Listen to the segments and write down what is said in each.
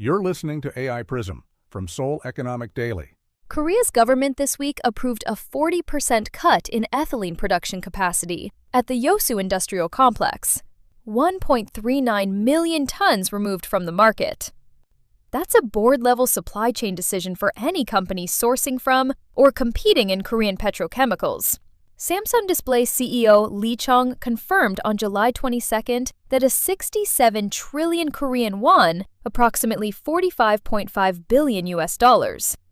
You're listening to AI Prism from Seoul Economic Daily. Korea's government this week approved a 40% cut in ethylene production capacity at the Yeosu industrial complex. 1.39 million tons removed from the market. That's a board-level supply chain decision for any company sourcing from or competing in Korean petrochemicals. Samsung Display CEO Lee Chung confirmed on July 22nd that a 67 trillion Korean won, approximately $45.5 billion,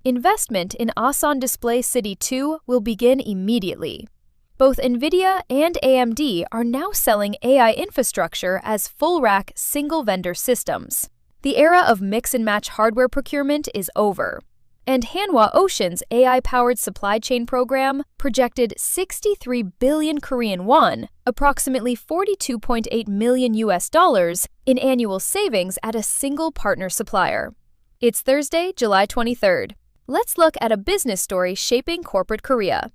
investment in Asan Display City 2 will begin immediately. Both Nvidia and AMD are now selling AI infrastructure as full-rack single-vendor systems. The era of mix-and-match hardware procurement is over. And Hanwha Ocean's AI-powered supply chain program projected 63 billion Korean won, approximately $42.8 million in annual savings at a single partner supplier. It's Thursday, July 23rd. Let's look at a business story shaping corporate Korea.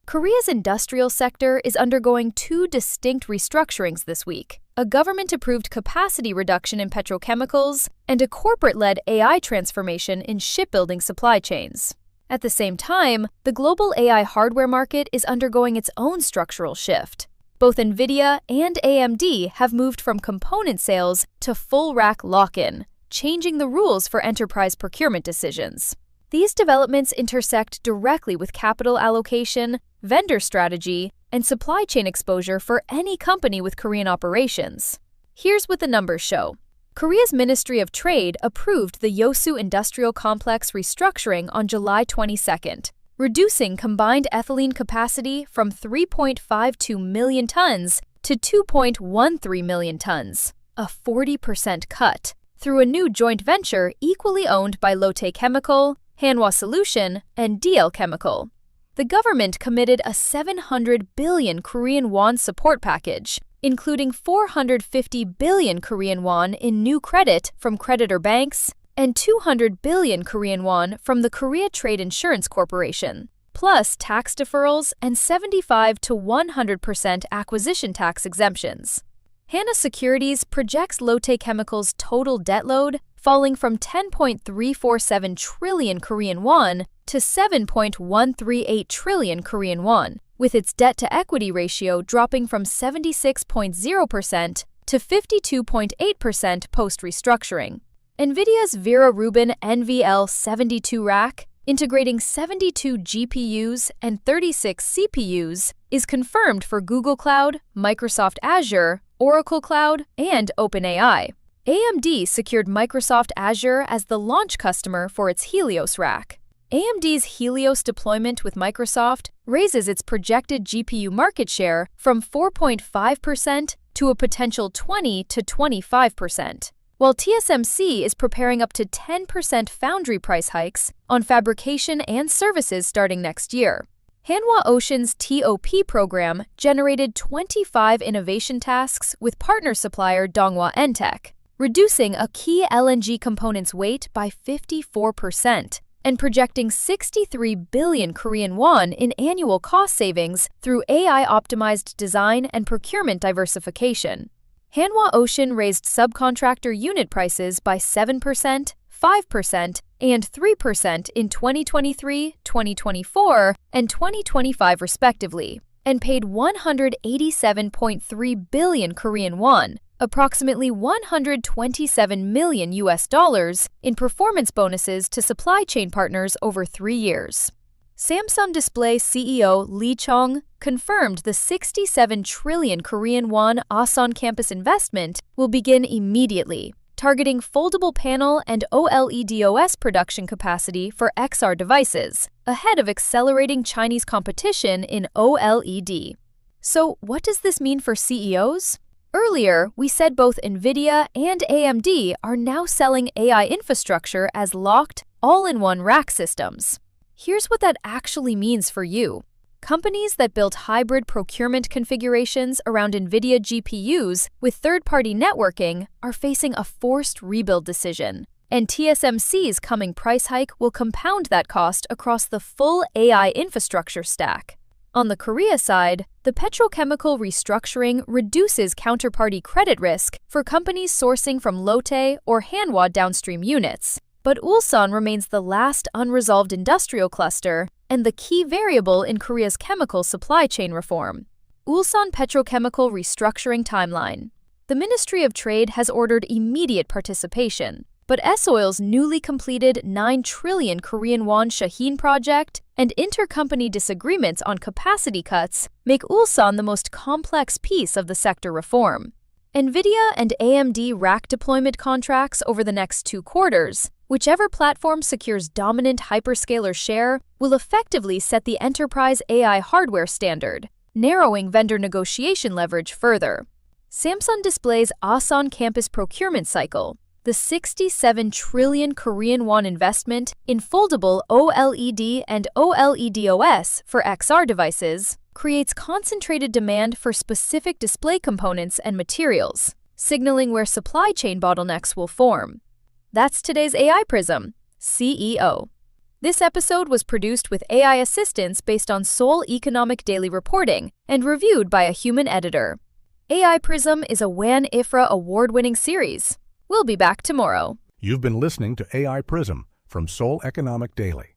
Korea's industrial sector is undergoing two distinct restructurings this week: a government-approved capacity reduction in petrochemicals and a corporate-led AI transformation in shipbuilding supply chains. At the same time, the global AI hardware market is undergoing its own structural shift. Both Nvidia and AMD have moved from component sales to full-rack lock-in, changing the rules for enterprise procurement decisions. These developments intersect directly with capital allocation, vendor strategy, and supply chain exposure for any company with Korean operations. Here's what the numbers show. Korea's Ministry of Trade approved the Yeosu industrial complex restructuring on July 22nd, reducing combined ethylene capacity from 3.52 million tons to 2.13 million tons, a 40% cut, through a new joint venture equally owned by Lotte Chemical, Hanwha Solution, and DL Chemical. The government committed a 700 billion Korean won support package, including 450 billion Korean won in new credit from creditor banks and 200 billion Korean won from the Korea Trade Insurance Corporation, plus tax deferrals and 75 to 100% acquisition tax exemptions. Hanwha Securities projects Lotte Chemical's total debt load falling from 10.347 trillion Korean won to 7.138 trillion Korean won, with its debt-to-equity ratio dropping from 76.0% to 52.8% post-restructuring. Nvidia's Vera Rubin NVL72 rack, integrating 72 GPUs and 36 CPUs, is confirmed for Google Cloud, Microsoft Azure, Oracle Cloud, and OpenAI. AMD secured Microsoft Azure as the launch customer for its Helios rack. AMD's Helios deployment with Microsoft raises its projected GPU market share from 4.5% to a potential 20 to 25%, while TSMC is preparing up to 10% foundry price hikes on fabrication and services starting next year. Hanwha Ocean's TOP program generated 25 innovation tasks with partner supplier Donghua Entech, reducing a key LNG component's weight by 54% and projecting 63 billion Korean won in annual cost savings through AI-optimized design and procurement diversification. Hanwha Ocean raised subcontractor unit prices by 7%, 5%, and 3% in 2023, 2024, and 2025 respectively, and paid 187.3 billion Korean won, approximately $127 million in performance bonuses to supply chain partners over 3 years. Samsung Display CEO Lee Chung confirmed the 67 trillion Korean won Asan campus investment will begin immediately, targeting foldable panel and OLEDoS production capacity for XR devices, ahead of accelerating Chinese competition in OLED. So, what does this mean for CEOs? Earlier, we said both Nvidia and AMD are now selling AI infrastructure as locked, all-in-one rack systems. Here's what that actually means for you. Companies that built hybrid procurement configurations around Nvidia GPUs with third-party networking are facing a forced rebuild decision, and TSMC's coming price hike will compound that cost across the full AI infrastructure stack. On the Korea side, the Petrochemical restructuring reduces counterparty credit risk for companies sourcing from Lotte or Hanwha downstream units. But Ulsan remains the last unresolved industrial cluster and the key variable in Korea's chemical supply chain reform. Ulsan Petrochemical restructuring timeline. The Ministry of Trade has ordered immediate participation, but S-Oil's newly completed 9 trillion Korean won Shaheen project and intercompany disagreements on capacity cuts make Ulsan the most complex piece of the sector reform. Nvidia and AMD rack deployment contracts over the next 2 quarters. Whichever platform secures dominant hyperscaler share will effectively set the enterprise AI hardware standard, narrowing vendor negotiation leverage further. Samsung displays Asan campus procurement cycle. The 67 trillion Korean won investment in foldable OLED and OLEDoS for XR devices creates concentrated demand for specific display components and materials, signaling where supply chain bottlenecks will form. That's today's AI Prism, CEO. This episode was produced with AI assistance based on Seoul Economic Daily reporting and reviewed by a human editor. AI Prism is a WAN IFRA award-winning series. We'll be back tomorrow. You've been listening to AI Prism from Seoul Economic Daily.